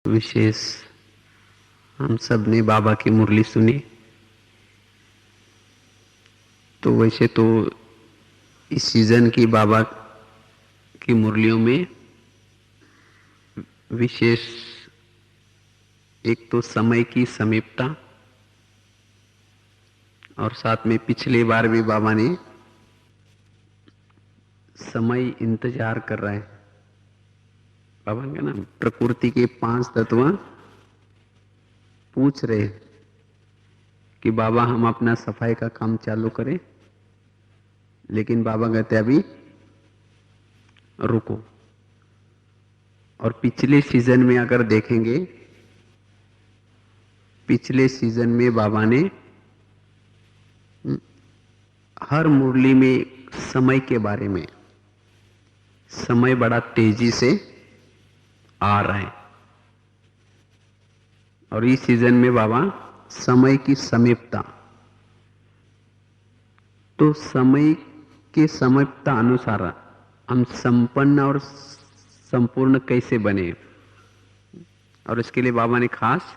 विशेष हम सब ने बाबा की मुरली सुनी। तो वैसे तो इस सीजन की बाबा की मुरलियों में विशेष एक तो समय की समीपता और साथ में पिछली बार भी बाबा ने समय इंतजार कर रहे हैं। बाबा ने ना प्रकृति के 5 तत्व पूछ रहे कि बाबा हम अपना सफाई का काम चालू करें, लेकिन बाबा कहते अभी रुको। और पिछले सीजन में अगर देखेंगे, पिछले सीजन में बाबा ने हर मुरली में समय के बारे में, समय बड़ा तेजी से आ रहा है और इस सीजन में बाबा समय की समीपता, तो समय के समीपता अनुसार हम संपन्न और संपूर्ण कैसे बने, और इसके लिए बाबा ने खास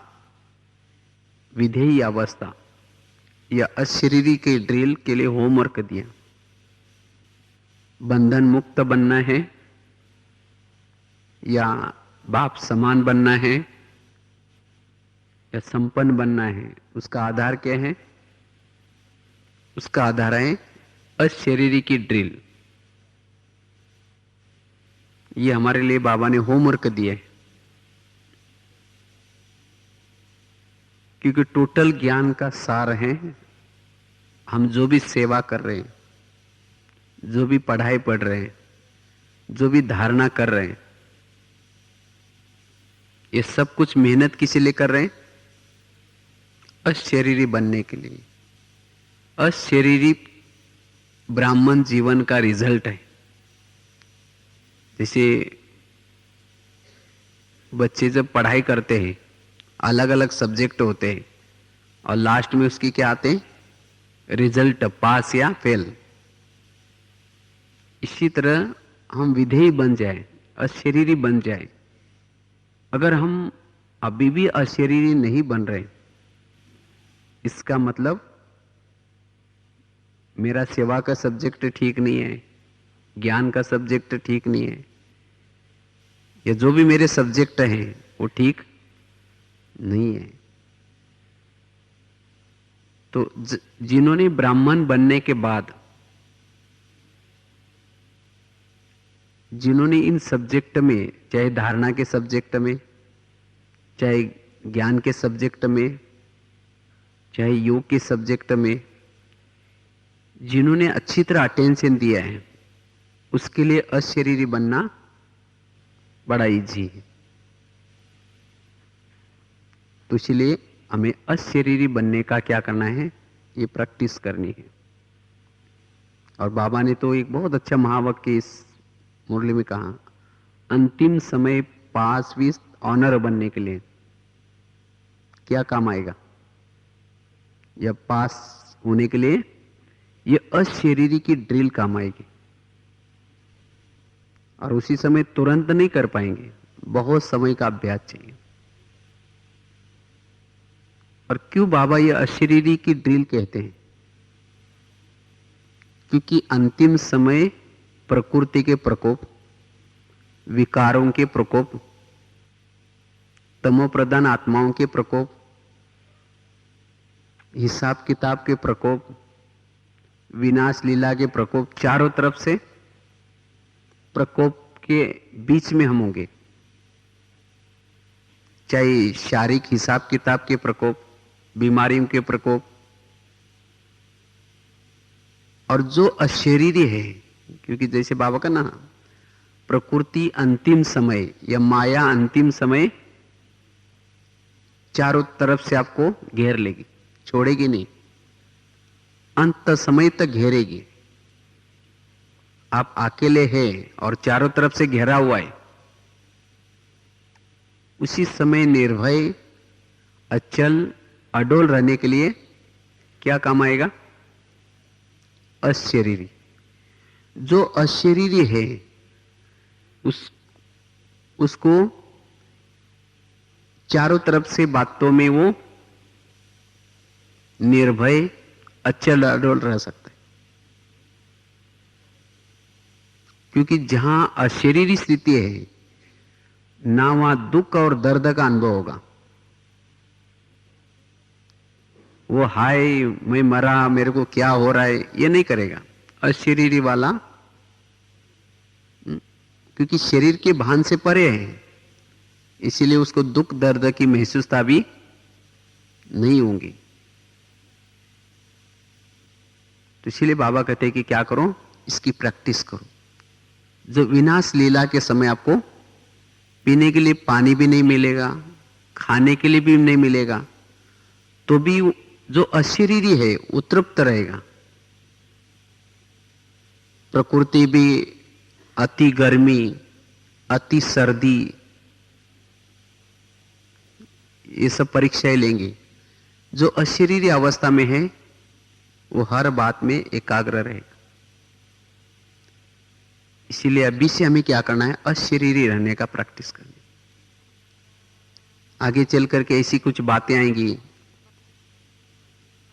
विधेयी अवस्था या अशरीरी के ड्रिल के लिए होमवर्क दिया। बंधन मुक्त बनना है या बाप समान बनना है या संपन्न बनना है, उसका आधार क्या है? उसका आधार है अशरीरी की ड्रिल। ये हमारे लिए बाबा ने होमवर्क दिए, क्योंकि टोटल ज्ञान का सार है हम जो भी सेवा कर रहे हैं, जो भी पढ़ाई पढ़ रहे हैं, जो भी धारणा कर रहे हैं, ये सब कुछ मेहनत किस लिए कर रहे हैं? अशरीरी बनने के लिए। अशरीरी ब्राह्मण जीवन का रिजल्ट है। जैसे बच्चे जब पढ़ाई करते हैं, अलग अलग सब्जेक्ट होते हैं और लास्ट में उसकी क्या आते हैं? रिजल्ट, पास या फेल। इसी तरह हम विधेयी बन जाए, अशरीरी बन जाए। अगर हम अभी भी अशरीरी नहीं बन रहे, इसका मतलब मेरा सेवा का सब्जेक्ट ठीक नहीं है, ज्ञान का सब्जेक्ट ठीक नहीं है, या जो भी मेरे सब्जेक्ट हैं वो ठीक नहीं है। तो जिन्होंने ब्राह्मण बनने के बाद, जिन्होंने इन सब्जेक्ट में, चाहे धारणा के सब्जेक्ट में, चाहे ज्ञान के सब्जेक्ट में, चाहे योग के सब्जेक्ट में, जिन्होंने अच्छी तरह अटेंशन दिया है, उसके लिए अशरीरी बनना बड़ा इजी है। तो इसलिए हमें अशरीरी बनने का क्या करना है? ये प्रैक्टिस करनी है। और बाबा ने तो एक बहुत अच्छा महावाक्य इस मुरली में कहा, अंतिम समय पास विद ऑनर बनने के लिए क्या काम आएगा? या पास होने के लिए ये अशरीरी की ड्रिल काम आएगी। और उसी समय तुरंत नहीं कर पाएंगे, बहुत समय का अभ्यास चाहिए। और क्यों बाबा ये अशरीरी की ड्रिल कहते हैं? क्योंकि अंतिम समय प्रकृति के प्रकोप, विकारों के प्रकोप, तमोप्रधान आत्माओं के प्रकोप, हिसाब किताब के प्रकोप, विनाश लीला के प्रकोप, चारों तरफ से प्रकोप के बीच में हम होंगे। चाहे शारीरिक हिसाब किताब के प्रकोप, बीमारियों के प्रकोप, और जो अशरीरी है, क्योंकि जैसे बाबा का ना, प्रकृति अंतिम समय या माया अंतिम समय चारों तरफ से आपको घेर लेगी, छोड़ेगी नहीं, अंत समय तक घेरेगी। आप अकेले हैं और चारों तरफ से घेरा हुआ है, उसी समय निर्भय, अचल, अडोल रहने के लिए क्या काम आएगा? अशरीरी। जो अशरीरी है उसको चारों तरफ से बातों में वो निर्भय अचल अडोल रह सकता है। क्योंकि जहां अशरीरी स्थिति है ना वहां दुख और दर्द का अनुभव होगा। वो हाय मैं मरा, मेरे को क्या हो रहा है, ये नहीं करेगा अशरीरी वाला। क्योंकि शरीर के भान से परे है, इसीलिए उसको दुख दर्द की महसूसता भी नहीं होंगी। तो इसीलिए बाबा कहते हैं कि क्या करो, इसकी प्रैक्टिस करो। जो विनाश लीला के समय आपको पीने के लिए पानी भी नहीं मिलेगा, खाने के लिए भी नहीं मिलेगा, तो भी जो अशरीरी है वो तृप्त रहेगा। प्रकृति भी अति गर्मी, अति सर्दी, ये सब परीक्षाएं लेंगे। जो अशरीरी अवस्था में है वो हर बात में एकाग्र रहेगा। इसीलिए अभी से हमें क्या करना है, अशरीरी रहने का प्रैक्टिस करनी। आगे चल करके ऐसी कुछ बातें आएंगी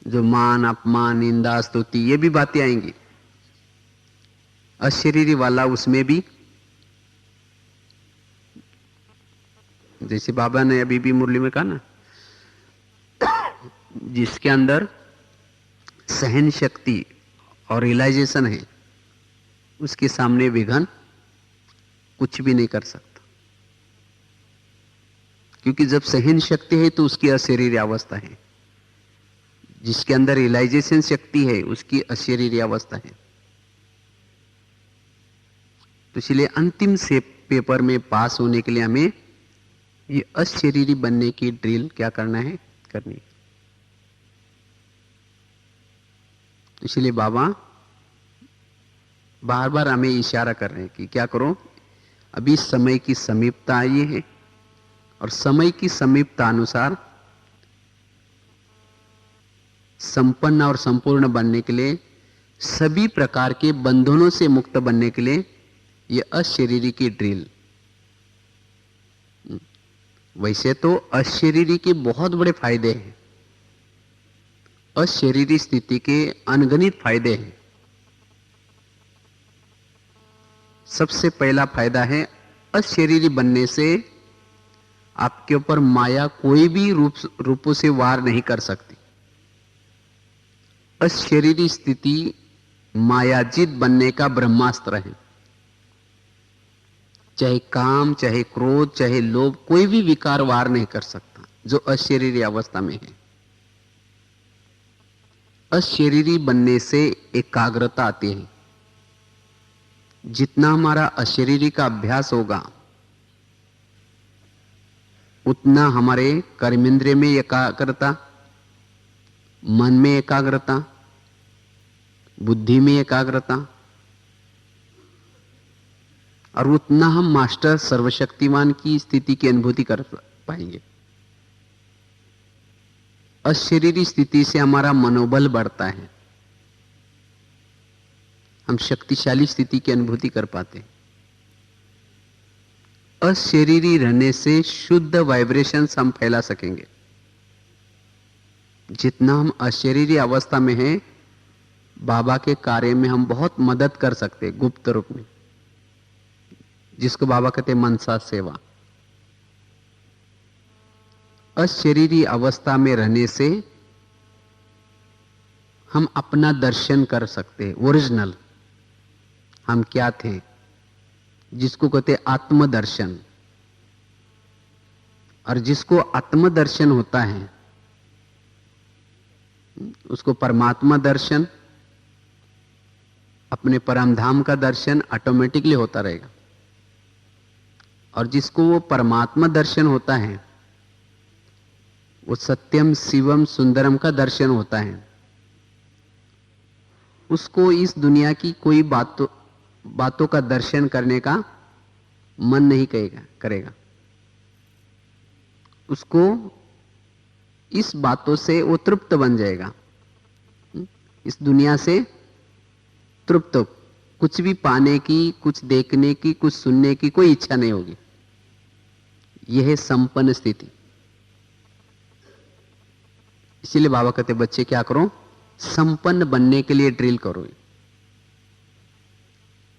जो मान अपमान निंदा स्तुति ये भी बातें आएंगी। अशरीरी वाला उसमें भी, जैसे बाबा ने अभी भी मुरली में कहा ना, जिसके अंदर सहन शक्ति और रियलाइजेशन है उसके सामने विघन कुछ भी नहीं कर सकता। क्योंकि जब सहन शक्ति है तो उसकी अशरीरी अवस्था है, जिसके अंदर रियलाइजेशन शक्ति है उसकी अशरीरी अवस्था है। तो इसलिए अंतिम से पेपर में पास होने के लिए हमें ये अशरीरी बनने की ड्रिल क्या करना है, करनी है। तो इसलिए बाबा बार बार हमें इशारा कर रहे हैं कि क्या करो, अभी समय की समीपता आई है और समय की समीपता अनुसार संपन्न और संपूर्ण बनने के लिए, सभी प्रकार के बंधनों से मुक्त बनने के लिए ये अशरीरी की ड्रिल। वैसे तो अशरीरी के बहुत बड़े फायदे हैं, अशरीरी स्थिति के अनगणित फायदे हैं। सबसे पहला फायदा है, अशरीरी बनने से आपके ऊपर माया कोई भी रूपों से वार नहीं कर सकती। अशरीरी स्थिति मायाजित बनने का ब्रह्मास्त्र है। चाहे काम, चाहे क्रोध, चाहे लोभ, कोई भी विकार वार नहीं कर सकता जो अशरीरी अवस्था में है। अशरीरी बनने से एकाग्रता आती है। जितना हमारा अशरीरी का अभ्यास होगा उतना हमारे कर्मेंद्रिय में एकाग्रता, मन में एकाग्रता, बुद्धि में एकाग्रता, और उतना हम मास्टर सर्वशक्तिमान की स्थिति की अनुभूति कर पाएंगे। अशरीरी स्थिति से हमारा मनोबल बढ़ता है, हम शक्तिशाली स्थिति की अनुभूति कर पाते हैं। अशरीरी रहने से शुद्ध वाइब्रेशंस हम फैला सकेंगे। जितना हम अशरीरी अवस्था में हैं, बाबा के कार्य में हम बहुत मदद कर सकते हैं गुप्त रूप में, जिसको बाबा कहते हैं मनसा सेवा। अशरीरी अवस्था में रहने से हम अपना दर्शन कर सकते हैं, ओरिजिनल हम क्या थे, जिसको कहते हैं आत्मदर्शन। और जिसको आत्मदर्शन होता है उसको परमात्मा दर्शन, अपने परम धाम का दर्शन ऑटोमेटिकली होता रहेगा। और जिसको वो परमात्मा दर्शन होता है वो सत्यम शिवम सुंदरम का दर्शन होता है, उसको इस दुनिया की कोई बातों का दर्शन करने का मन नहीं करेगा। उसको इस बातों से वो तृप्त बन जाएगा, इस दुनिया से तृप्त, कुछ भी पाने की, कुछ देखने की, कुछ सुनने की कोई इच्छा नहीं होगी। यह है संपन्न स्थिति। इसीलिए बाबा कहते बच्चे क्या करो, संपन्न बनने के लिए ड्रिल करो।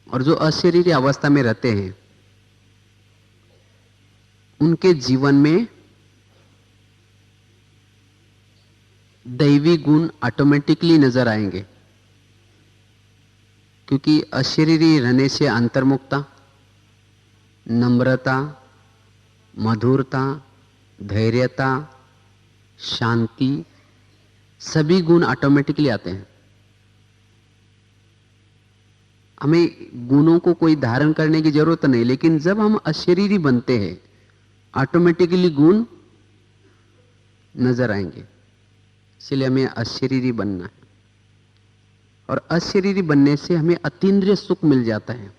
और जो अशरीरी अवस्था में रहते हैं उनके जीवन में दैवी गुण ऑटोमेटिकली नजर आएंगे, क्योंकि अशरीरी रहने से अंतर्मुखता, नम्रता, मधुरता, धैर्यता, शांति, सभी गुण ऑटोमेटिकली आते हैं। हमें गुणों को कोई धारण करने की जरूरत नहीं, लेकिन जब हम अशरीरी बनते हैं ऑटोमेटिकली गुण नजर आएंगे। इसलिए हमें अशरीरी बनना है, और अशरीरी बनने से हमें अतीन्द्रिय सुख मिल जाता है।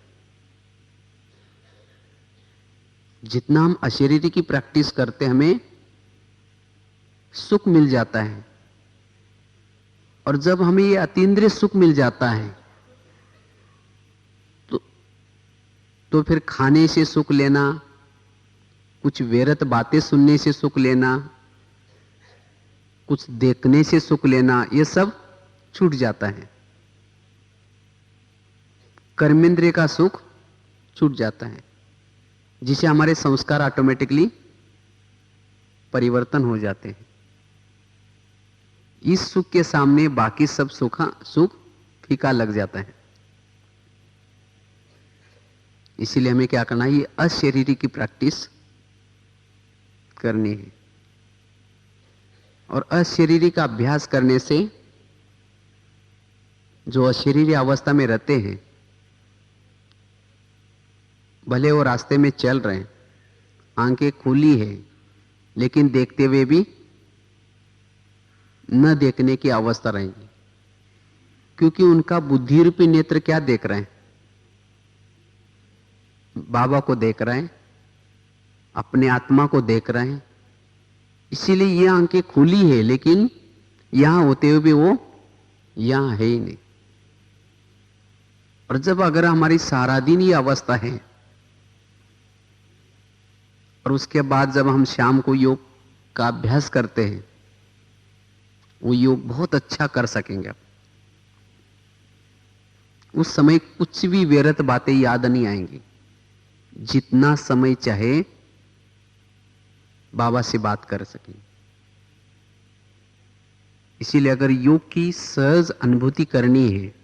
जितना हम अशरीरी की प्रैक्टिस करते हैं हमें सुख मिल जाता है, और जब हमें ये अतीन्द्रिय सुख मिल जाता है तो फिर खाने से सुख लेना, कुछ व्यर्थ बातें सुनने से सुख लेना, कुछ देखने से सुख लेना, ये सब छूट जाता है। कर्मेंद्रिय का सुख छूट जाता है, जिसे हमारे संस्कार ऑटोमेटिकली परिवर्तन हो जाते हैं। इस सुख के सामने बाकी सब सुख फीका लग जाता है। इसीलिए हमें क्या करना है, ये अशरीरी की प्रैक्टिस करनी है। और अशरीरी का अभ्यास करने से जो अशरीरी अवस्था में रहते हैं, भले वो रास्ते में चल रहे हैं, आंखें खुली है, लेकिन देखते हुए भी न देखने की अवस्था रहेगी, क्योंकि उनका बुद्धि रूपी नेत्र क्या देख रहे हैं, बाबा को देख रहे हैं, अपने आत्मा को देख रहे हैं। इसीलिए ये आंखें खुली है, लेकिन यहां होते हुए भी वो यहां है ही नहीं। और जब अगर हमारी सारा दिन ये अवस्था है, और उसके बाद जब हम शाम को योग का अभ्यास करते हैं, वो योग बहुत अच्छा कर सकेंगे। उस समय कुछ भी व्यर्थ बातें याद नहीं आएंगी। जितना समय चाहे बाबा से बात कर सकें। इसीलिए अगर योग की सहज अनुभूति करनी है,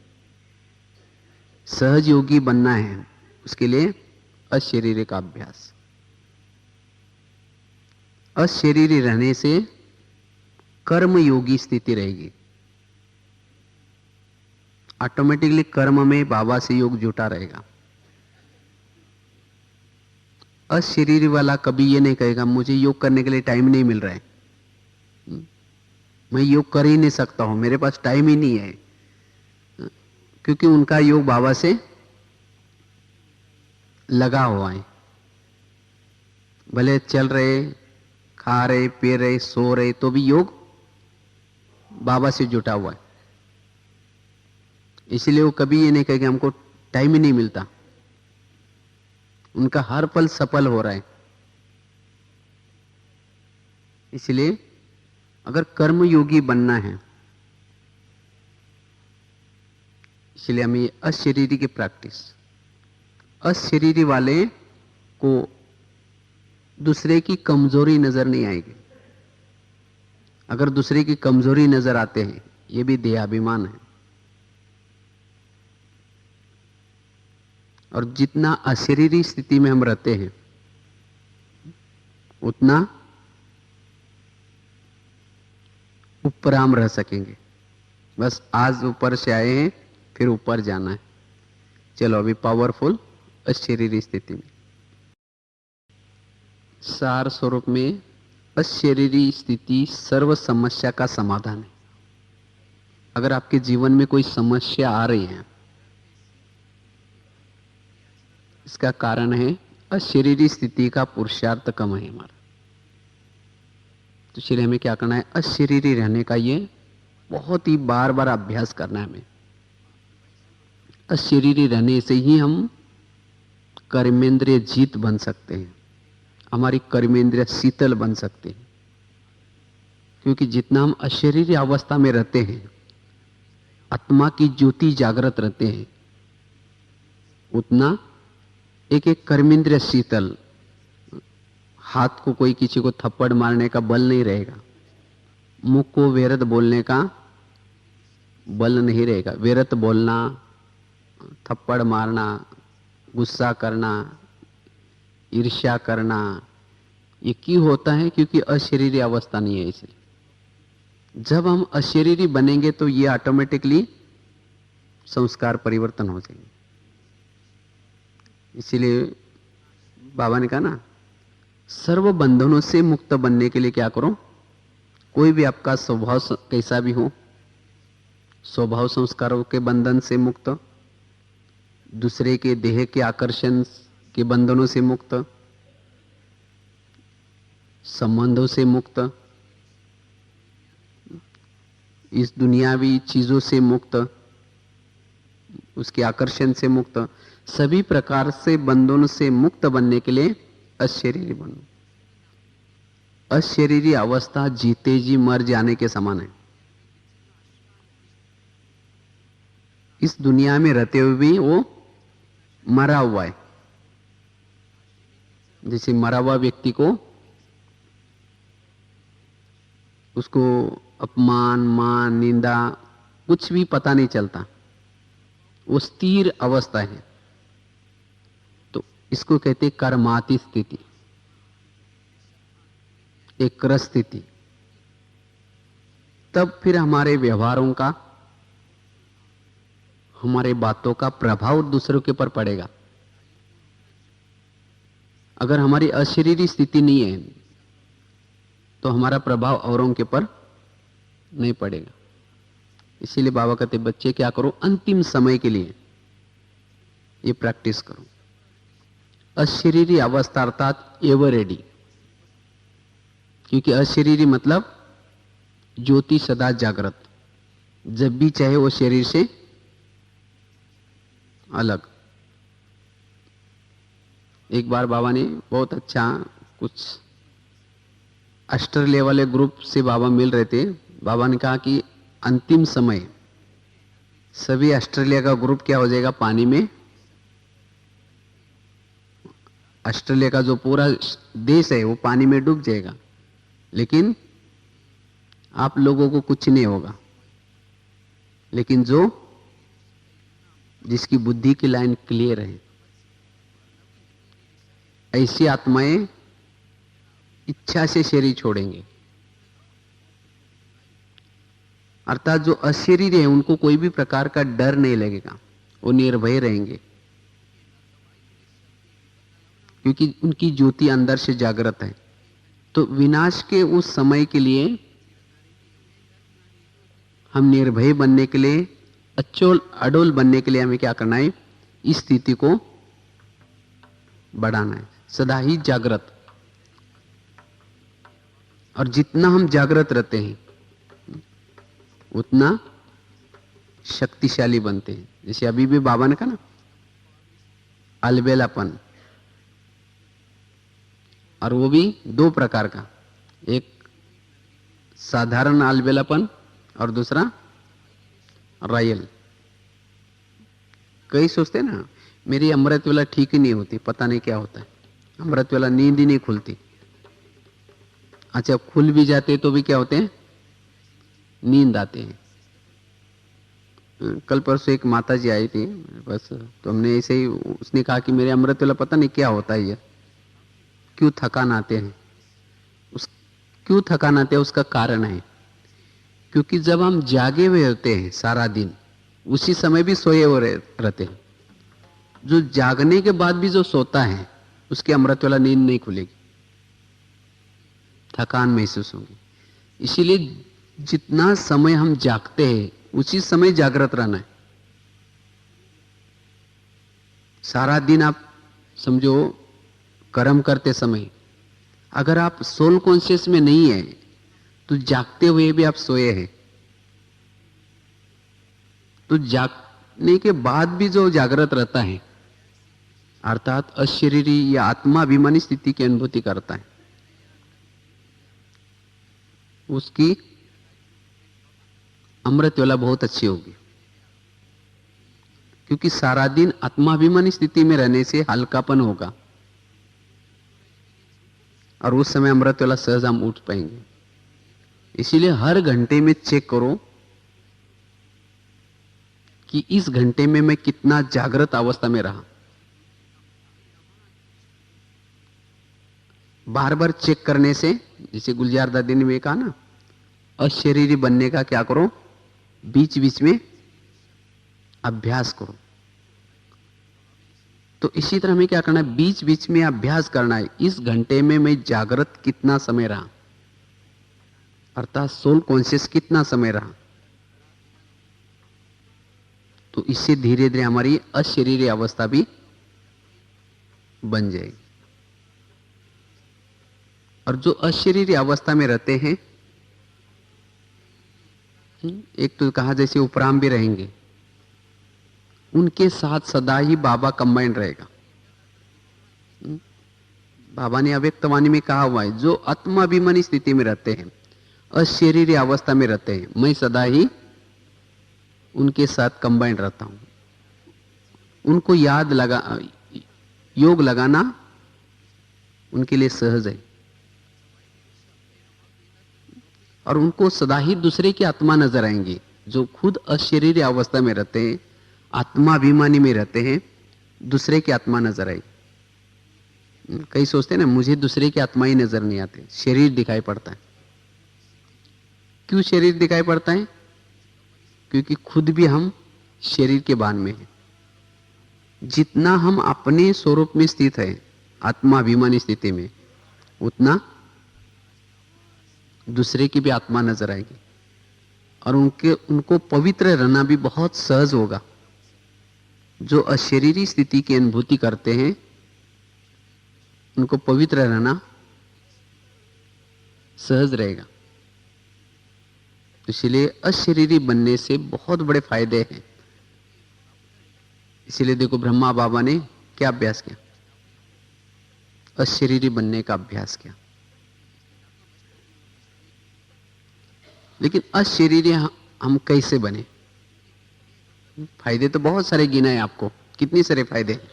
सहज योगी बनना है, उसके लिए अशरीरी का अभ्यास। अशरीरी रहने से कर्म योगी स्थिति रहेगी। ऑटोमेटिकली कर्म में बाबा से योग जुटा रहेगा। अशरीरी वाला कभी ये नहीं कहेगा मुझे योग करने के लिए टाइम नहीं मिल रहा है, मैं योग कर ही नहीं सकता हूं, मेरे पास टाइम ही नहीं है, क्योंकि उनका योग बाबा से लगा हुआ है। भले चल रहे, खा रहे, पी रहे, सो रहे, तो भी योग बाबा से जुटा हुआ है। इसलिए वो कभी ये नहीं कहेगा हमको टाइम ही नहीं मिलता। उनका हर पल सफल हो रहा है। इसलिए अगर कर्म योगी बनना है, इसलिए हमें अशरीरी की प्रैक्टिस। अशरीरी वाले को दूसरे की कमजोरी नजर नहीं आएगी। अगर दूसरे की कमजोरी नजर आते हैं, यह भी देहाभिमान है। और जितना अशरीरी स्थिति में हम रहते हैं, उतना ऊपर हम रह सकेंगे। बस आज ऊपर से आए हैं, फिर ऊपर जाना है। चलो अभी पावरफुल अशरीरी स्थिति में। सार स्वरूप में अशरीरी स्थिति सर्व समस्या का समाधान है। अगर आपके जीवन में कोई समस्या आ रही है, इसका कारण है अशरीरी स्थिति का पुरुषार्थ कम है हमारा। तो इसलिए हमें क्या करना है, अशरीरी रहने का ये बहुत ही बार बार अभ्यास करना है हमें। अशरीरी रहने से ही हम कर्मेंद्रिय जीत बन सकते हैं, हमारी कर्मेंद्रिय शीतल बन सकते हैं। क्योंकि जितना हम अशरीरी अवस्था में रहते हैं, आत्मा की ज्योति जागृत रहते हैं, उतना एक एक कर्मेंद्रिय शीतल, हाथ को कोई किसी को थप्पड़ मारने का बल नहीं रहेगा, मुख को वेरत बोलने का बल नहीं रहेगा। वेरत बोलना, थप्पड़ मारना, गुस्सा करना, ईर्ष्या करना, ये क्यों होता है? क्योंकि अशरीरी अवस्था नहीं है। इसलिए जब हम अशरीरी बनेंगे तो ये ऑटोमेटिकली संस्कार परिवर्तन हो जाएंगे। इसीलिए बाबा ने कहा ना, सर्व बंधनों से मुक्त बनने के लिए क्या करो? कोई भी आपका स्वभाव कैसा भी हो, स्वभाव संस्कारों के बंधन से मुक्त, दूसरे के देह के आकर्षण के बंधनों से मुक्त, संबंधों से मुक्त, इस दुनियावी चीजों से मुक्त, उसके आकर्षण से मुक्त, सभी प्रकार से बंधनों से मुक्त बनने के लिए अशरीरी बनो। अशरीरी अवस्था जीते जी मर जाने के समान है। इस दुनिया में रहते हुए भी वो मरा हुआ है। जैसे मरा हुआ व्यक्ति को, उसको अपमान, मान, निंदा कुछ भी पता नहीं चलता, वो स्थिर अवस्था है। तो इसको कहते कर्माति स्थिति, एक रस स्थिति। तब फिर हमारे व्यवहारों का, हमारे बातों का प्रभाव दूसरों के ऊपर पड़ेगा। अगर हमारी अशरीरी स्थिति नहीं है तो हमारा प्रभाव औरों के ऊपर नहीं पड़ेगा। इसीलिए बाबा कहते बच्चे क्या करो, अंतिम समय के लिए ये प्रैक्टिस करो। अशरीरी अवस्था अर्थात एवर रेडी, क्योंकि अशरीरी मतलब ज्योति सदा जागृत, जब भी चाहे वो शरीर से अलग। एक बार बाबा ने बहुत अच्छा, कुछ ऑस्ट्रेलिया वाले ग्रुप से बाबा मिल रहे थे। बाबा ने कहा कि अंतिम समय सभी ऑस्ट्रेलिया का ग्रुप क्या हो जाएगा, पानी में, ऑस्ट्रेलिया का जो पूरा देश है वो पानी में डूब जाएगा, लेकिन आप लोगों को कुछ नहीं होगा। लेकिन जिसकी बुद्धि की लाइन क्लियर है, ऐसी आत्माएं इच्छा से शरीर छोड़ेंगे। अर्थात जो अशरीर है उनको कोई भी प्रकार का डर नहीं लगेगा, वो निर्भय रहेंगे, क्योंकि उनकी ज्योति अंदर से जागृत है। तो विनाश के उस समय के लिए हम निर्भय बनने के लिए, अडोल बनने के लिए हमें क्या करना है? इस स्थिति को बढ़ाना है, सदा ही जागृत। और जितना हम जागृत रहते हैं उतना शक्तिशाली बनते हैं। जैसे अभी भी बाबा ने कहा ना, अलबेलापन, और वो भी दो प्रकार का, एक साधारण अलबेलापन और दूसरा रॉयल। कई सोचते ना मेरी अमृत वेला ठीक ही नहीं होती, पता नहीं क्या होता है, अमृत वेला नींद ही नहीं खुलती। अच्छा, खुल भी जाते तो भी क्या होते हैं, नींद आते हैं। कल परसों एक माता जी आई थी बस, तो हमने ऐसे ही, उसने कहा कि मेरे अमृत वेला पता नहीं क्या होता है, ये क्यों थकान आते हैं। क्यों थकान आते हैं उसका कारण है, क्योंकि जब हम जागे हुए होते हैं सारा दिन, उसी समय भी सोए हुए रहते हैं। जो जागने के बाद भी जो सोता है उसकी अमृत वाला नींद नहीं खुलेगी, थकान महसूस होगी। इसीलिए जितना समय हम जागते हैं उसी समय जागृत रहना है। सारा दिन आप समझो कर्म करते समय अगर आप सोल कॉन्शियस में नहीं है तो जागते हुए भी आप सोए हैं। तो जागने के बाद भी जो जागृत रहता है अर्थात अशरीरी या आत्माभिमानी स्थिति की अनुभूति करता है। उसकी अमृत वेला बहुत अच्छी होगी, क्योंकि सारा दिन आत्माभिमानी स्थिति में रहने से हल्कापन होगा और उस समय अमृत वेला सहज हम उठ पाएंगे। इसीलिए हर घंटे में चेक करो कि इस घंटे में मैं कितना जागृत अवस्था में रहा। बार बार चेक करने से, जैसे गुलजार दादी ने भी कहा ना, अशरीरी बनने का क्या करो, बीच बीच में अभ्यास करो। तो इसी तरह हमें क्या करना है, बीच बीच में अभ्यास करना है। इस घंटे में मैं जागृत कितना समय रहा, अर्थात सोल कॉन्शियस कितना समय रहा। तो इससे धीरे धीरे हमारी अशरीरी अवस्था भी बन जाएगी। और जो अशरीरी अवस्था में रहते हैं, एक तो कहा जैसे उपराम भी रहेंगे, उनके साथ सदा ही बाबा कंबाइंड रहेगा। बाबा ने अव्यक्तवाणी में कहा हुआ है, जो आत्माभिमानी स्थिति में रहते हैं, अशरीरी अवस्था में रहते हैं, मैं सदा ही उनके साथ कंबाइंड रहता हूं। उनको योग लगाना उनके लिए सहज है और उनको सदा ही दूसरे की आत्मा नजर आएंगे। जो खुद अशरीरी अवस्था में रहते हैं, आत्माभिमानी में रहते हैं, दूसरे की आत्मा नजर आई। कई सोचते हैं ना, मुझे दूसरे की आत्मा ही नजर नहीं आते, शरीर दिखाई पड़ता है। क्यों शरीर दिखाई पड़ता है? क्योंकि खुद भी हम शरीर के बान में हैं। जितना हम अपने स्वरूप में स्थित है, आत्माभिमानी स्थिति में, उतना दूसरे की भी आत्मा नजर आएगी और उनको पवित्र रहना भी बहुत सहज होगा। जो अशरीरी स्थिति की अनुभूति करते हैं, उनको पवित्र रहना सहज रहेगा। इसलिए अशरीरी बनने से बहुत बड़े फायदे हैं। इसलिए देखो, ब्रह्मा बाबा ने क्या अभ्यास किया? अशरीरी बनने का अभ्यास किया। लेकिन अशरीरी हम कैसे बने? फायदे तो बहुत सारे गिनाए आपको, कितने सारे फायदे हैं,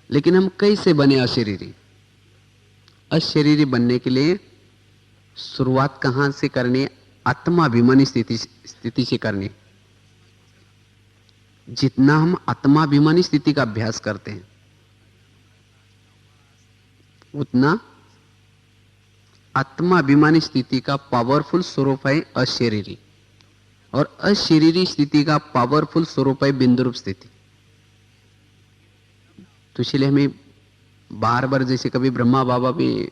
लेकिन हम कैसे बने अशरीरी? अशरीरी बनने के लिए शुरुआत कहां से करनी? आत्माभिमानी स्थिति से करनी। जितना हम आत्माभिमानी स्थिति का अभ्यास करते हैं, उतना आत्माभिमानी स्थिति का पावरफुल स्वरूप है अशरीरी, और अशरीरी स्थिति का पावरफुल स्वरूप है बिंदुरूप स्थिति। तो इसलिए हमें बार बार, जैसे कभी ब्रह्मा बाबा भी,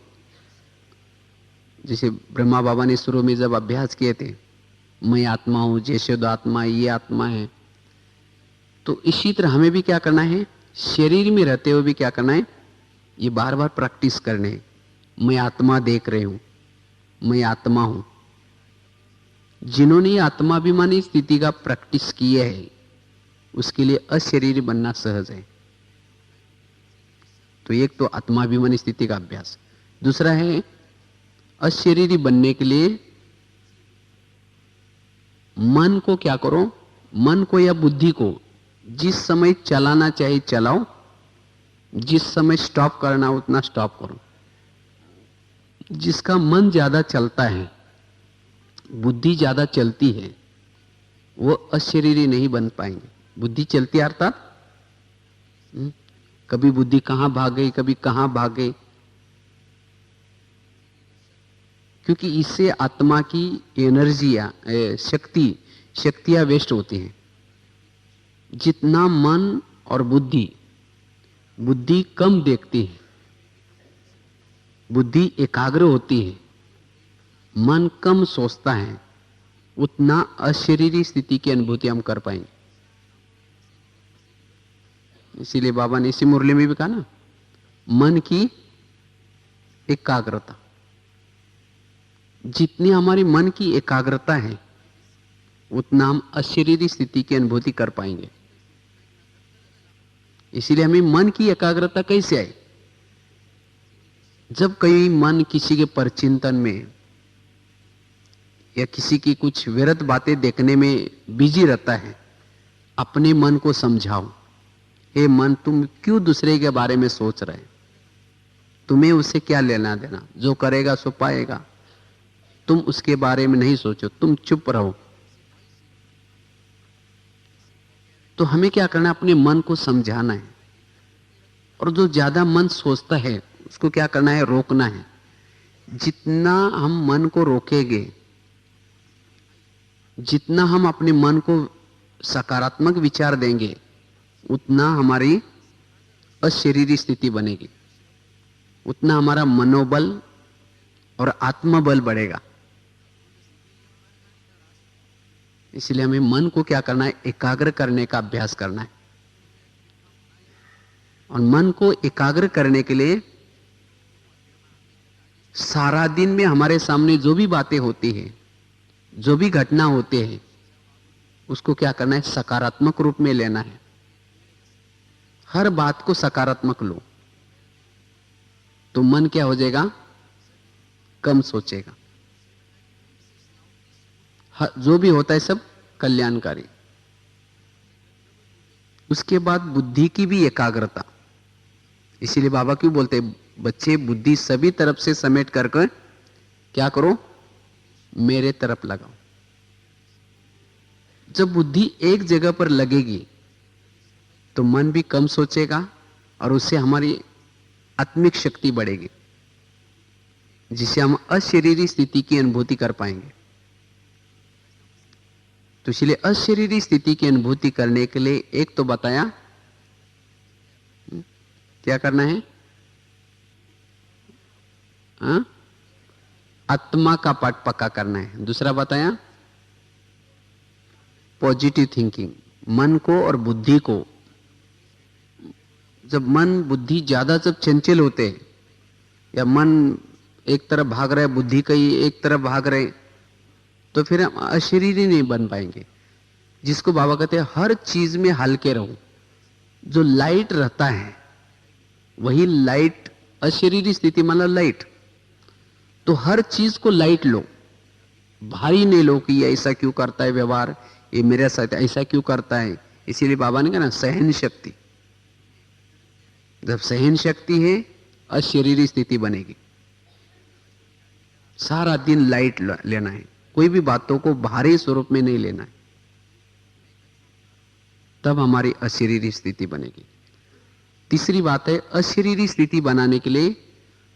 जैसे ब्रह्मा बाबा ने शुरू में जब अभ्यास किए थे, मैं आत्मा हूं, जैसे आत्मा, ये आत्मा है, तो इसी तरह हमें भी क्या करना है, शरीर में रहते हुए भी क्या करना है, ये बार बार प्रैक्टिस करने है। मैं आत्मा देख रही हूं, मैं आत्मा हूं। जिन्होंने आत्माभिमानी स्थिति का प्रैक्टिस किया है, उसके लिए अशरीरी बनना सहज है। तो एक तो आत्माभिमानी स्थिति का अभ्यास, दूसरा है अशरीरी बनने के लिए मन को क्या करो, मन को या बुद्धि को जिस समय चलाना चाहिए चलाओ, जिस समय स्टॉप करना उतना स्टॉप करो। जिसका मन ज्यादा चलता है, बुद्धि ज्यादा चलती है, वो अशरीरी नहीं बन पाएंगे। बुद्धि चलती है अर्थात कभी बुद्धि कहां भाग गई, कभी कहां भाग गई, क्योंकि इससे आत्मा की एनर्जियां, शक्तियां वेस्ट होती हैं। जितना मन और बुद्धि कम देखती है, बुद्धि एकाग्र होती है, मन कम सोचता है, उतना अशरीरी स्थिति की अनुभूति हम कर पाएंगे। इसीलिए बाबा ने इसी मुरली में भी कहा ना, मन की एकाग्रता। जितनी हमारी मन की एकाग्रता है, उतना हम अशरीरी स्थिति की अनुभूति कर पाएंगे। इसीलिए हमें मन की एकाग्रता कैसे आई? जब कहीं मन किसी के परचिंतन में, या किसी की कुछ व्यर्थ बातें देखने में बिजी रहता है, अपने मन को समझाओ, हे मन तुम क्यों दूसरे के बारे में सोच रहे, तुम्हें उससे क्या लेना देना, जो करेगा सो पाएगा, तुम उसके बारे में नहीं सोचो, तुम चुप रहो। तो हमें क्या करना है, अपने मन को समझाना है। और जो ज्यादा मन सोचता है उसको क्या करना है, रोकना है। जितना हम मन को रोकेंगे, जितना हम अपने मन को सकारात्मक विचार देंगे, उतना हमारी अशरीरी स्थिति बनेगी, उतना हमारा मनोबल और आत्मबल बढ़ेगा। इसलिए हमें मन को क्या करना है, एकाग्र करने का अभ्यास करना है। और मन को एकाग्र करने के लिए सारा दिन में हमारे सामने जो भी बातें होती हैं, जो भी घटना होते हैं, उसको क्या करना है, सकारात्मक रूप में लेना है। हर बात को सकारात्मक लो तो मन क्या हो जाएगा, कम सोचेगा। जो भी होता है सब कल्याणकारी। उसके बाद बुद्धि की भी एकाग्रता। इसीलिए बाबा क्यों बोलते हैं, बच्चे बुद्धि सभी तरफ से समेट करके क्या करो, मेरे तरफ लगाओ। जब बुद्धि एक जगह पर लगेगी तो मन भी कम सोचेगा और उससे हमारी आत्मिक शक्ति बढ़ेगी, जिससे हम अशरीरी स्थिति की अनुभूति कर पाएंगे। तो इसलिए अशरीरी स्थिति की अनुभूति करने के लिए एक तो बताया क्या करना है, आत्मा का पाठ पक्का करना है। दूसरा बताया पॉजिटिव थिंकिंग। मन को और बुद्धि को, जब मन बुद्धि ज्यादा जब चंचल होते हैं, या मन एक तरफ भाग रहा है, बुद्धि कहीं एक तरफ भाग रहे, तो फिर हम अशरीरी नहीं बन पाएंगे। जिसको बाबा कहते हैं हर चीज में हल्के रहो। जो लाइट रहता है वही लाइट, अशरीरी स्थिति मतलब लाइट। तो हर चीज को लाइट लो, भारी नहीं लो कि ये ऐसा क्यों करता है व्यवहार, ये मेरे साथ ऐसा क्यों करता है। इसीलिए बाबा ने कहा ना, सहन शक्ति। जब सहन शक्ति है, अशरीरी स्थिति बनेगी। सारा दिन लाइट लेना है, कोई भी बातों को भारी स्वरूप में नहीं लेना है, तब हमारी अशरीरी स्थिति बनेगी। तीसरी बात है, अशरीरी स्थिति बनाने के लिए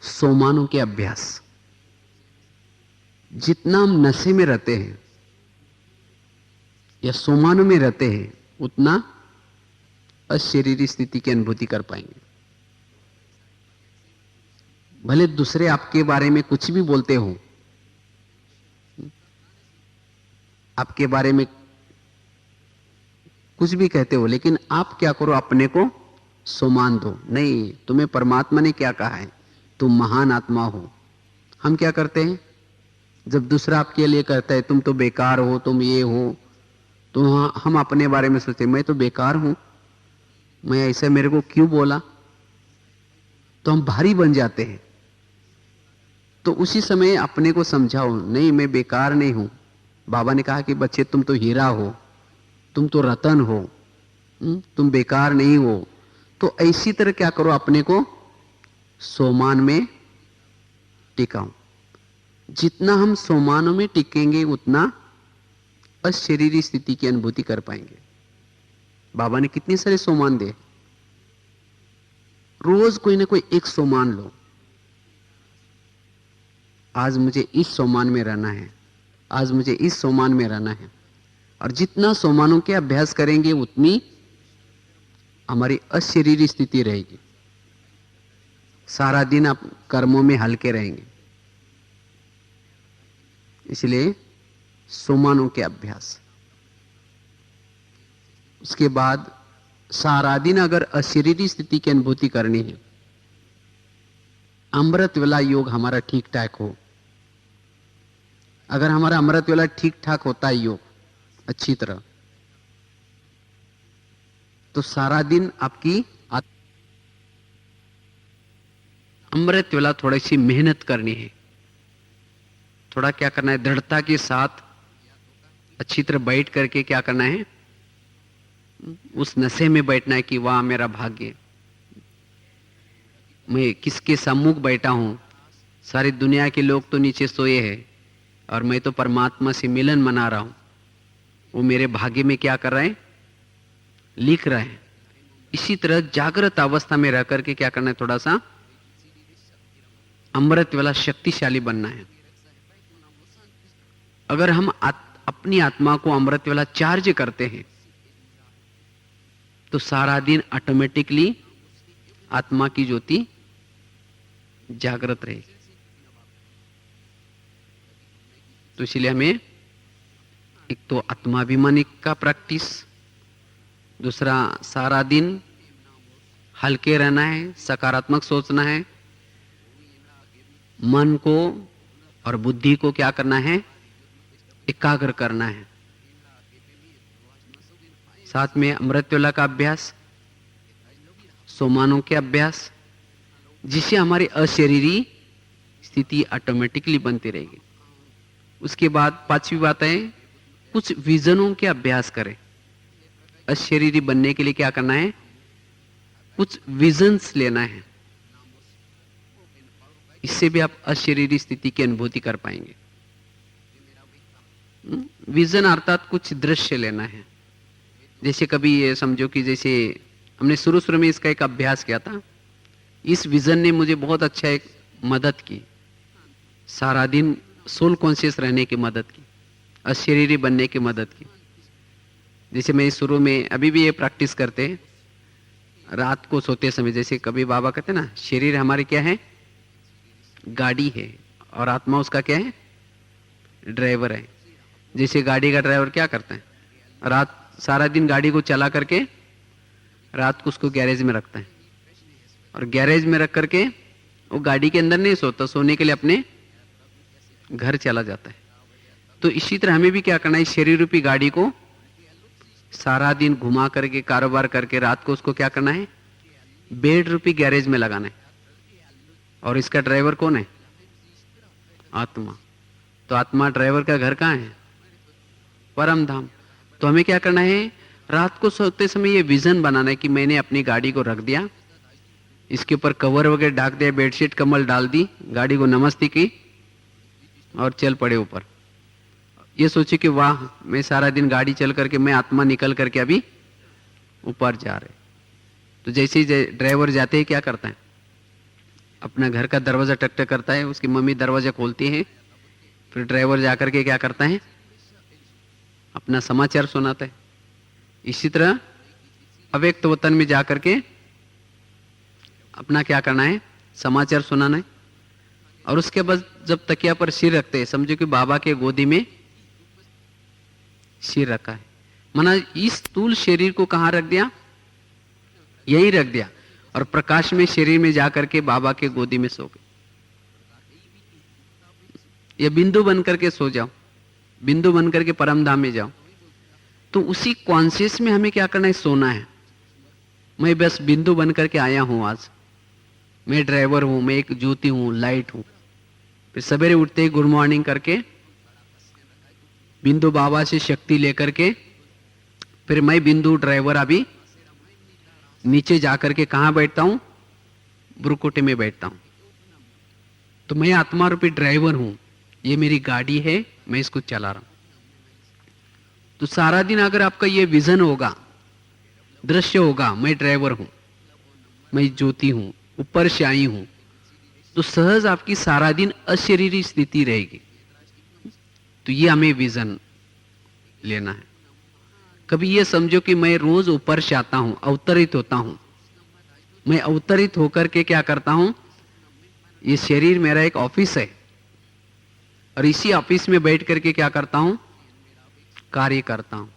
सोमानों के अभ्यास। जितना हम नशे में रहते हैं या सोमानों में रहते हैं, उतना अशरीरी स्थिति की अनुभूति कर पाएंगे। भले दूसरे आपके बारे में कुछ भी बोलते हो, आपके बारे में कुछ भी कहते हो, लेकिन आप क्या करो, अपने को सोमान दो। नहीं, तुम्हें परमात्मा ने क्या कहा है, तुम महान आत्मा हो। हम क्या करते हैं, जब दूसरा आपके लिए कहता है तुम तो बेकार हो, तुम ये हो, तो हम अपने बारे में सोचते हैं मैं तो बेकार हूं, मैं ऐसे, मेरे को क्यों बोला, तो हम भारी बन जाते हैं। तो उसी समय अपने को समझाओ, नहीं मैं बेकार नहीं हूं। बाबा ने कहा कि बच्चे तुम तो हीरा हो, तुम तो रतन हो, तुम बेकार नहीं हो। तो ऐसी तरह क्या करो, अपने को सोमान में टिकाओ। जितना हम सोमानों में टिकेंगे उतना अशरीरी स्थिति की अनुभूति कर पाएंगे। बाबा ने कितने सारे सोमान दे, रोज कोई ना कोई एक सोमान लो। आज मुझे इस सोमान में रहना है, आज मुझे इस सोमान में रहना है। और जितना सोमानों के अभ्यास करेंगे उतनी हमारी अशरीरी स्थिति रहेगी। सारा दिन आप कर्मों में हल्के रहेंगे। इसलिए सोमानों के अभ्यास। उसके बाद सारा दिन अगर अशरीरी स्थिति की अनुभूति करनी है, अमृत वेला योग हमारा ठीक ठाक हो। अगर हमारा अमृत वेला ठीक ठाक होता है योग अच्छी तरह, तो सारा दिन आपकी अमृत वेला थोड़ी सी मेहनत करनी है, थोड़ा क्या करना है, दृढ़ता के साथ अच्छी तरह बैठ करके क्या करना है, उस नशे में बैठना है कि वाह मेरा भाग्य, मैं किसके सम्मुख बैठा हूं, सारी दुनिया के लोग तो नीचे सोए हैं और मैं तो परमात्मा से मिलन मना रहा हूं। वो मेरे भाग्य में क्या कर रहे हैं, लिख रहे हैं। इसी तरह जागृत अवस्था में रह करके क्या करना है, थोड़ा सा अमृत वाला शक्तिशाली बनना है। अगर हम अपनी आत्मा को अमृत वाला चार्ज करते हैं तो सारा दिन ऑटोमेटिकली आत्मा की ज्योति जागृत रहेगी। तो इसलिए हमें एक तो आत्माभिमानी का प्रैक्टिस, दूसरा सारा दिन हल्के रहना है, सकारात्मक सोचना है, मन को और बुद्धि को क्या करना है, एकाग्र करना है। साथ में अमृतवेला का अभ्यास, सोमानों के अभ्यास, जिससे हमारी अशरीरी स्थिति ऑटोमेटिकली बनती रहेगी। उसके बाद पांचवी बात है, कुछ विजनों के अभ्यास करें। अशरीरी बनने के लिए क्या करना है, कुछ विजन्स लेना है। इससे भी आप अशरीरी स्थिति की अनुभूति कर पाएंगे। विजन अर्थात कुछ दृश्य लेना है। जैसे कभी ये समझो कि जैसे हमने शुरू शुरू में इसका एक अभ्यास किया था, इस विजन ने मुझे बहुत अच्छा एक मदद की, सारा दिन सोल कॉन्शियस रहने की मदद की, अशरीरी बनने की मदद की। जैसे मैं शुरू में, अभी भी ये प्रैक्टिस करते हैं, रात को सोते समय, जैसे कभी बाबा कहते ना, शरीर हमारे क्या है, गाड़ी है, और आत्मा उसका क्या है, ड्राइवर है। जैसे गाड़ी का ड्राइवर क्या करता है, रात सारा दिन गाड़ी को चला करके रात को उसको गैरेज में रखता है, और गैरेज में रख करके वो गाड़ी के अंदर नहीं सोता, सोने के लिए अपने घर चला जाता है। तो इसी तरह हमें भी क्या करना है, शरीर रूपी गाड़ी को सारा दिन घुमा करके कारोबार करके रात को उसको क्या करना है, बेड रूपी गैरेज में लगाना है। और इसका ड्राइवर कौन है, आत्मा। तो आत्मा ड्राइवर का घर कहां है, परम धाम। तो हमें क्या करना है, रात को सोते समय ये विजन बनाना है कि मैंने अपनी गाड़ी को रख दिया, इसके ऊपर कवर वगैरह ढाक दिया, बेडशीट कम्बल डाल दी, गाड़ी को नमस्ते की और चल पड़े ऊपर। ये सोचे कि वाह मैं सारा दिन गाड़ी चल करके, मैं आत्मा निकल करके अभी ऊपर जा रहे। तो जैसे ही ड्राइवर जाते ही क्या करता है, अपना घर का दरवाजा टक टक करता है, उसकी मम्मी दरवाजा खोलती है, फिर ड्राइवर जाकर के क्या करता है, अपना समाचार सुनाता है। इसी तरह अव्यक्त वतन में जाकर के अपना क्या करना है, समाचार सुनाना है। और उसके बाद जब तकिया पर सिर रखते हैं, समझो कि बाबा के गोदी में सिर रखा है, माना इस स्थूल शरीर को कहां रख दिया, यही रख दिया, और प्रकाश में शरीर में जाकर के बाबा के गोदी में सो गए। या बिंदु बन करके सो जाओ, बिंदु बन करके परम धाम में जाओ। तो उसी कॉन्शियस में हमें क्या करना है, सोना है। मैं बस बिंदु बन करके आया हूं, आज मैं ड्राइवर हूं, मैं एक ज्योति हूं, लाइट हूं। फिर सवेरे उठते ही गुड मॉर्निंग करके बिंदु बाबा से शक्ति लेकर के, फिर मैं बिंदु ड्राइवर अभी नीचे जाकर के कहां बैठता हूं, ब्रुकुटी में बैठता हूं। तो मैं आत्मा रूपी ड्राइवर हूं, ये मेरी गाड़ी है, मैं इसको चला रहा हूं। तो सारा दिन अगर आपका ये विजन होगा, दृश्य होगा, मैं ड्राइवर हूं, मैं ज्योति हूं, ऊपर से आई हूं, तो सहज आपकी सारा दिन अशरीरी स्थिति रहेगी। तो ये हमें विजन लेना है। कभी ये समझो कि मैं रोज ऊपर से आता हूं, अवतरित होता हूं। मैं अवतरित होकर के क्या करता हूं, ये शरीर मेरा एक ऑफिस है, और इसी ऑफिस में बैठ करके क्या करता हूं, कार्य करता हूं।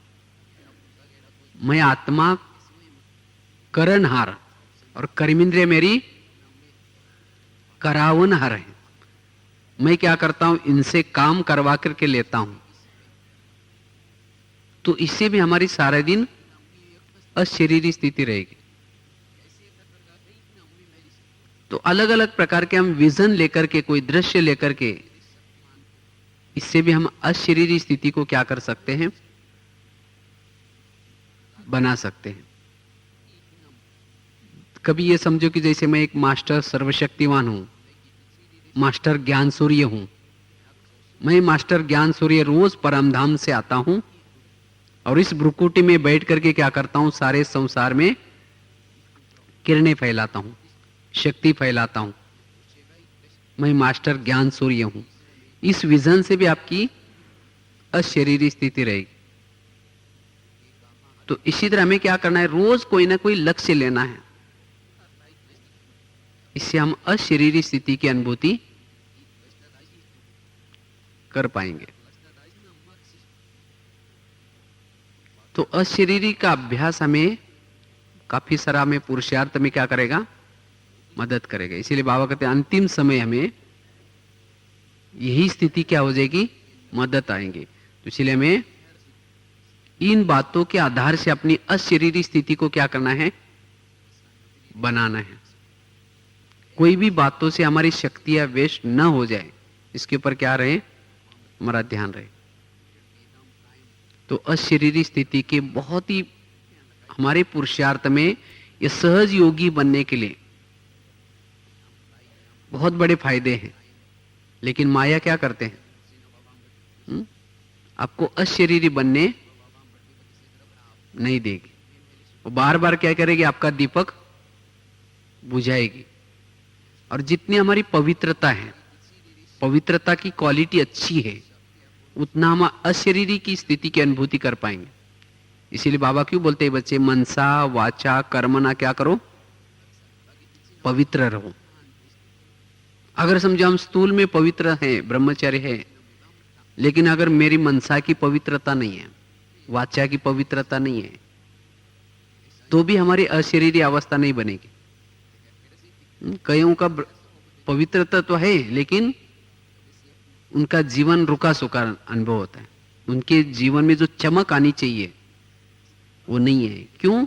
मैं आत्मा करणहार और कर्मेंद्रिय मेरी करावनहार है। मैं क्या करता हूं, इनसे काम करवा करके लेता हूं। तो इससे भी हमारी सारे दिन अशरीरी स्थिति रहेगी। तो अलग अलग प्रकार के हम विजन लेकर के, कोई दृश्य लेकर के इससे भी हम अशरीरी स्थिति को क्या कर सकते हैं, बना सकते हैं। कभी ये समझो कि जैसे मैं एक मास्टर सर्वशक्तिवान हूं, मास्टर ज्ञान सूर्य हूं। मैं मास्टर ज्ञान सूर्य रोज परमधाम से आता हूं और इस भ्रुकुटी में बैठ करके क्या करता हूं, सारे संसार में किरणें फैलाता हूं, शक्ति फैलाता हूं। मैं मास्टर ज्ञान सूर्य हूं। इस विजन से भी आपकी अशरीरी स्थिति रहेगी। तो इसी तरह हमें क्या करना है, रोज कोई ना कोई लक्ष्य लेना है। इससे हम अशरीरी स्थिति की अनुभूति कर पाएंगे। तो अशरीरी का अभ्यास हमें काफी सारा में पुरुषार्थ में क्या करेगा, मदद करेगा। इसीलिए बाबा कहते हैं अंतिम समय हमें यही स्थिति क्या हो जाएगी, मदद आएंगे। तो इसलिए हमें इन बातों के आधार से अपनी अशरीरी स्थिति को क्या करना है, बनाना है। कोई भी बातों से हमारी शक्तियां वेस्ट न हो जाए, इसके ऊपर क्या रहे, हमारा ध्यान रहे। तो अशरीरी स्थिति के बहुत ही हमारे पुरुषार्थ में ये सहज योगी बनने के लिए बहुत बड़े फायदे हैं। लेकिन माया क्या करते हैं, आपको अशरीरी बनने नहीं देगी। वो बार बार क्या करेगी, आपका दीपक बुझाएगी। और जितनी हमारी पवित्रता है, पवित्रता की क्वालिटी अच्छी है, उतना हम अशरीरी की स्थिति की अनुभूति कर पाएंगे। इसीलिए बाबा क्यों बोलते हैं बच्चे, मनसा वाचा कर्मणा क्या करो, पवित्र रहो। अगर समझो हम स्थूल में पवित्र हैं, ब्रह्मचर्य है, लेकिन अगर मेरी मनसा की पवित्रता नहीं है, वाचा की पवित्रता नहीं है, तो भी हमारी अशरीरी अवस्था नहीं बनेगी। कईयों का पवित्रता तो है, लेकिन उनका जीवन रुका सुका अनुभव होता है। उनके जीवन में जो चमक आनी चाहिए वो नहीं है। क्यों?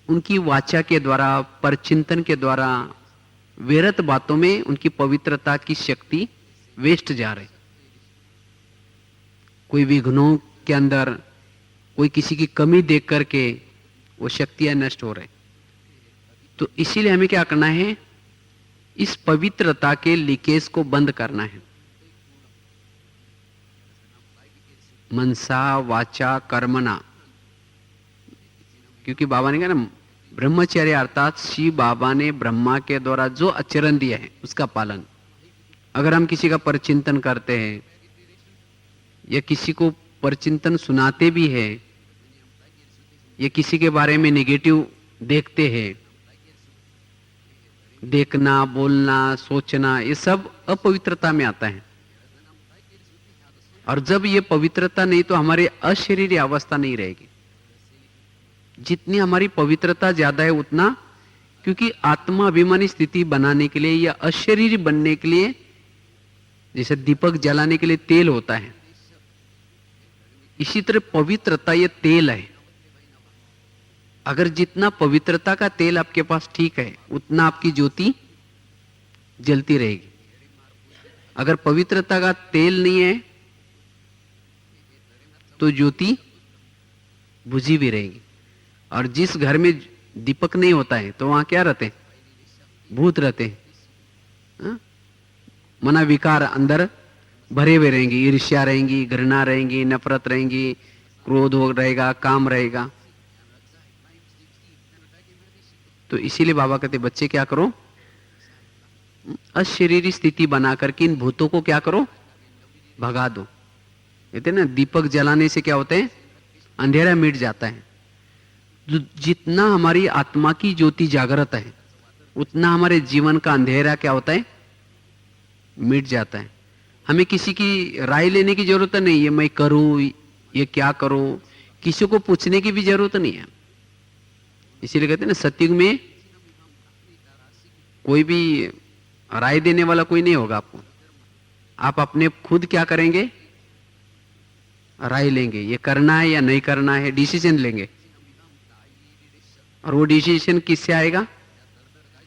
उनकी वाचा के द्वारा, परचिंतन के द्वारा, व्यर्थ बातों में उनकी पवित्रता की शक्ति वेस्ट जा रही। कोई विघ्नों के अंदर, कोई किसी की कमी देख करके वो शक्तियां नष्ट हो रही। तो इसीलिए हमें क्या करना है, इस पवित्रता के लीकेज को बंद करना है। मनसा वाचा कर्मणा, क्योंकि बाबा ने कहा ना, ब्रह्मचर्य अर्थात शिव बाबा ने ब्रह्मा के द्वारा जो आचरण दिया है उसका पालन। अगर हम किसी का परचिंतन करते हैं या किसी को परचिंतन सुनाते भी है या किसी के बारे में नेगेटिव देखते हैं, देखना, बोलना, सोचना, ये सब अपवित्रता में आता है। और जब ये पवित्रता नहीं, तो हमारी अशरीरी अवस्था नहीं रहेगी। जितनी हमारी पवित्रता ज्यादा है उतना, क्योंकि आत्मा अभिमानी स्थिति बनाने के लिए या अशरीरी बनने के लिए, जैसे दीपक जलाने के लिए तेल होता है, इसी तरह पवित्रता ये तेल है। अगर जितना पवित्रता का तेल आपके पास ठीक है, उतना आपकी ज्योति जलती रहेगी। अगर पवित्रता का तेल नहीं है तो ज्योति बुझी भी रहेगी। और जिस घर में दीपक नहीं होता है तो वहां क्या रहते हैं, भूत रहते हैं। मना विकार अंदर भरे हुए रहेंगे, ईर्ष्या रहेंगी, घृणा रहेंगी, नफरत रहेंगी, क्रोध हो रहेगा, काम रहेगा। तो इसीलिए बाबा कहते बच्चे क्या करो, अशरीरी स्थिति बना करके इन भूतों को क्या करो, भगा दो। कहते ना, दीपक जलाने से क्या होता है, अंधेरा मिट जाता है। जितना हमारी आत्मा की ज्योति जागृत है, उतना हमारे जीवन का अंधेरा क्या होता है, मिट जाता है। हमें किसी की राय लेने की जरूरत नहीं है, मैं करूं, ये क्या करूं, किसी को पूछने की भी जरूरत नहीं है। इसीलिए कहते हैं ना, सतयुग में कोई भी राय देने वाला कोई नहीं होगा आपको। आप अपने खुद क्या करेंगे, राय लेंगे, ये करना है या नहीं करना है, डिसीजन लेंगे। और वो डिसीजन किससे आएगा,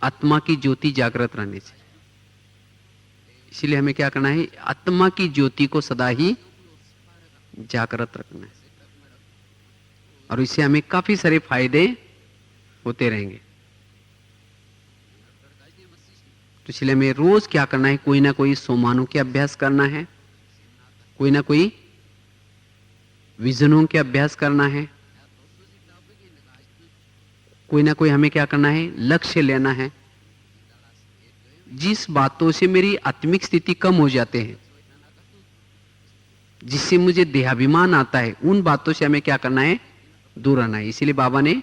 आत्मा की ज्योति जागृत रहने से। इसलिए हमें क्या करना है, आत्मा की ज्योति को सदा ही जागृत रखना है, और इससे हमें काफी सारे फायदे होते रहेंगे। तो इसलिए हमें रोज क्या करना है, कोई ना कोई सोमानों के अभ्यास करना है, कोई ना कोई विजनों के अभ्यास करना है, कोई ना कोई हमें क्या करना है, लक्ष्य लेना है। जिस बातों से मेरी आत्मिक स्थिति कम हो जाते हैं, जिससे मुझे देहाभिमान आता है, उन बातों से हमें क्या करना है, दूर रहना है। इसीलिए बाबा ने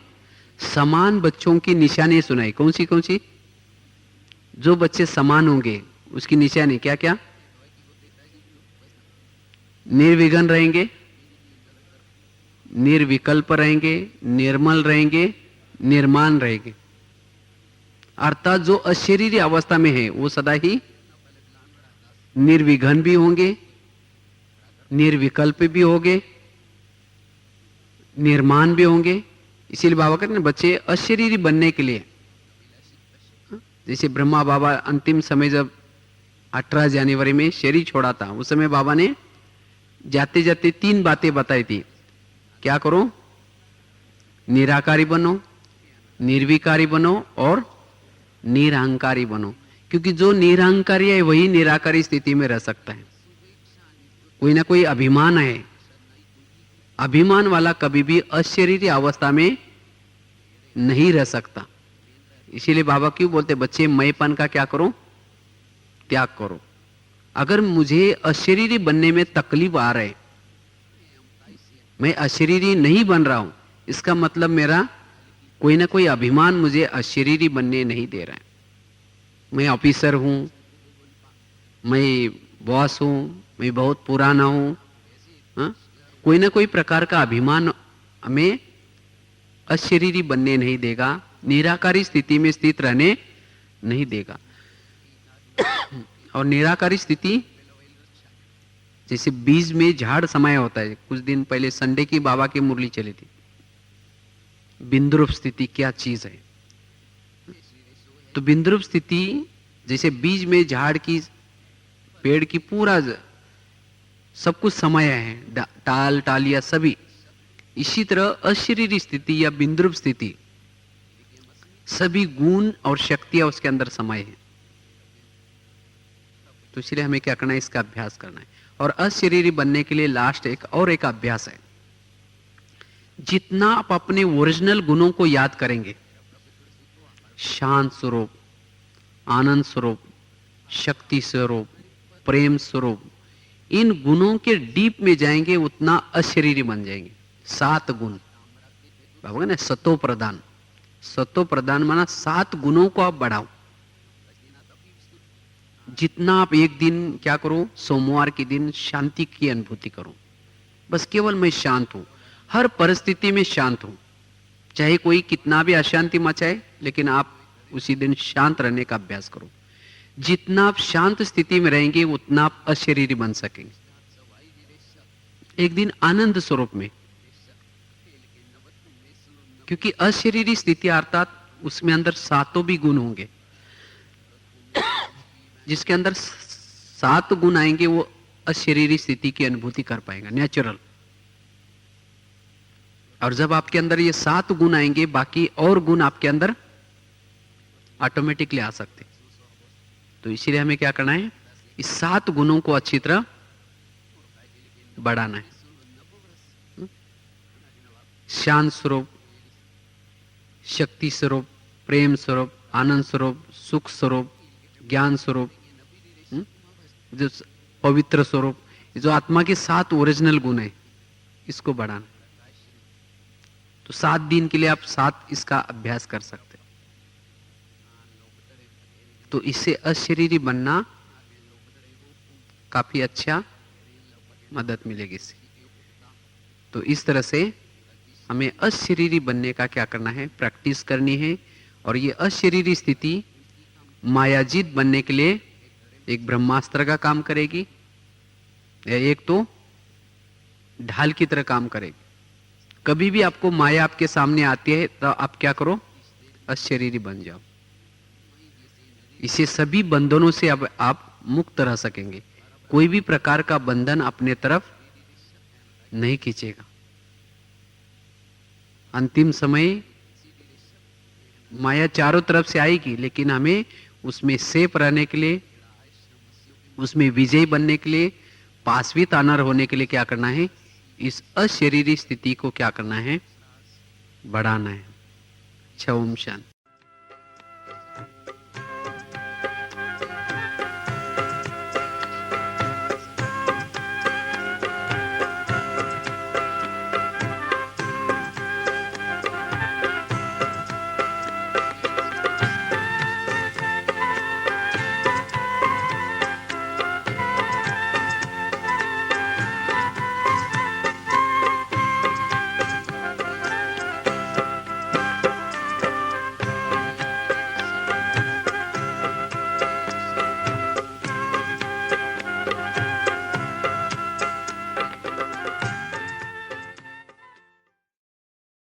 समान बच्चों की निशानी सुनाई। कौन सी? जो बच्चे समान होंगे उसकी निशानी क्या क्या? निर्विघ्न रहेंगे, निर्विकल्प रहेंगे, निर्मल रहेंगे, निर्माण रहेंगे। अर्थात जो अशरीरी अवस्था में है वो सदा ही निर्विघ्न भी होंगे, निर्विकल्प भी होंगे, निर्माण भी होंगे। इसीलिए बाबा कहते हैं बच्चे अशरीरी बनने के लिए, जैसे ब्रह्मा बाबा अंतिम समय जब 18 जनवरी में शरीर छोड़ा था, उस समय बाबा ने जाते जाते 3 बातें बताई थी। क्या करो? निराकारी बनो, निर्विकारी बनो और निरहंकारी बनो। क्योंकि जो निरहंकारी है वही निराकारी स्थिति में रह सकता है। कोई ना कोई अभिमान है, अभिमान वाला कभी भी अशरीरी अवस्था में नहीं रह सकता। इसीलिए बाबा क्यों बोलते बच्चे मैंपन का क्या करो? त्याग करो। अगर मुझे अशरीरी बनने में तकलीफ आ रहा है, मैं अशरीरी नहीं बन रहा हूं, इसका मतलब मेरा कोई ना कोई अभिमान मुझे अशरीरी बनने नहीं दे रहा है। मैं ऑफिसर हूं, मैं बॉस हूं, मैं बहुत पुराना हूं, हा? कोई ना कोई प्रकार का अभिमान हमें अशरीरी बनने नहीं देगा, निराकारी स्थिति में स्थित रहने नहीं देगा। और निराकारी स्थिति जैसे बीज में झाड़ समाया होता है। कुछ दिन पहले संडे की बाबा की मुरली चली थी, बिंद्रूप स्थिति क्या चीज है। तो बिंद्रूप स्थिति जैसे बीज में झाड़ की, पेड़ की पूरा सब कुछ समाया है, टाल टालिया सभी, इसी तरह अशरीरी स्थिति या बिंद्रूप स्थिति सभी गुण और शक्तियां उसके अंदर समाये हैं। तो इसलिए हमें क्या करना है, इसका अभ्यास करना है। और अशरीरी बनने के लिए लास्ट एक अभ्यास है। जितना आप अपने ओरिजिनल गुणों को याद करेंगे, शांत स्वरूप, आनंद स्वरूप, शक्ति स्वरूप, प्रेम स्वरूप, इन गुणों के डीप में जाएंगे, उतना अशरीरी बन जाएंगे। 7 गुण बाबा ना, सतो प्रदान। सतो प्रदान माना 7 गुणों को आप बढ़ाओ। जितना आप एक दिन क्या करो, सोमवार के दिन शांति की अनुभूति करो। बस केवल मैं शांत हूं, हर परिस्थिति में शांत हूं, चाहे कोई कितना भी अशांति मचाए, लेकिन आप उसी दिन शांत रहने का अभ्यास करो। जितना आप शांत स्थिति में रहेंगे उतना आप अशरीरी बन सकेंगे। एक दिन आनंद स्वरूप में, क्योंकि अशरीरी स्थिति अर्थात उसमें अंदर 7 भी गुण होंगे। जिसके अंदर 7 गुण आएंगे वो अशरीरी स्थिति की अनुभूति कर पाएगा, नेचुरल। और जब आपके अंदर ये 7 गुण आएंगे, बाकी और गुण आपके अंदर ऑटोमेटिकली आ सकते। तो इसीलिए हमें क्या करना है, इस 7 गुणों को अच्छी तरह बढ़ाना है। शांत स्वरूप, शक्ति स्वरूप, प्रेम स्वरूप, आनंद स्वरूप, सुख स्वरूप, ज्ञान स्वरूप, जो पवित्र स्वरूप, जो आत्मा के 7 ओरिजिनल गुण है, इसको बढ़ाना। तो 7 दिन के लिए आप 7 इसका अभ्यास कर सकते। तो इससे अशरीरी बनना काफी अच्छा मदद मिलेगी इससे। तो इस तरह से हमें अशरीरी बनने का क्या करना है, प्रैक्टिस करनी है। और ये अशरीरी स्थिति मायाजीत बनने के लिए एक ब्रह्मास्त्र का काम करेगी, या एक तो ढाल की तरह काम करेगी। कभी भी आपको माया आपके सामने आती है तो आप क्या करो, अशरीरी बन जाओ। इसे सभी बंधनों से अब आप मुक्त रह सकेंगे। कोई भी प्रकार का बंधन अपने तरफ नहीं खींचेगा। अंतिम समय माया चारों तरफ से आएगी, लेकिन हमें उसमें सेफ रहने के लिए, उसमें विजयी बनने के लिए, पासवित आनर होने के लिए क्या करना है? इस अशरीरी स्थिति को क्या करना है? बढ़ाना है। ओम शांति।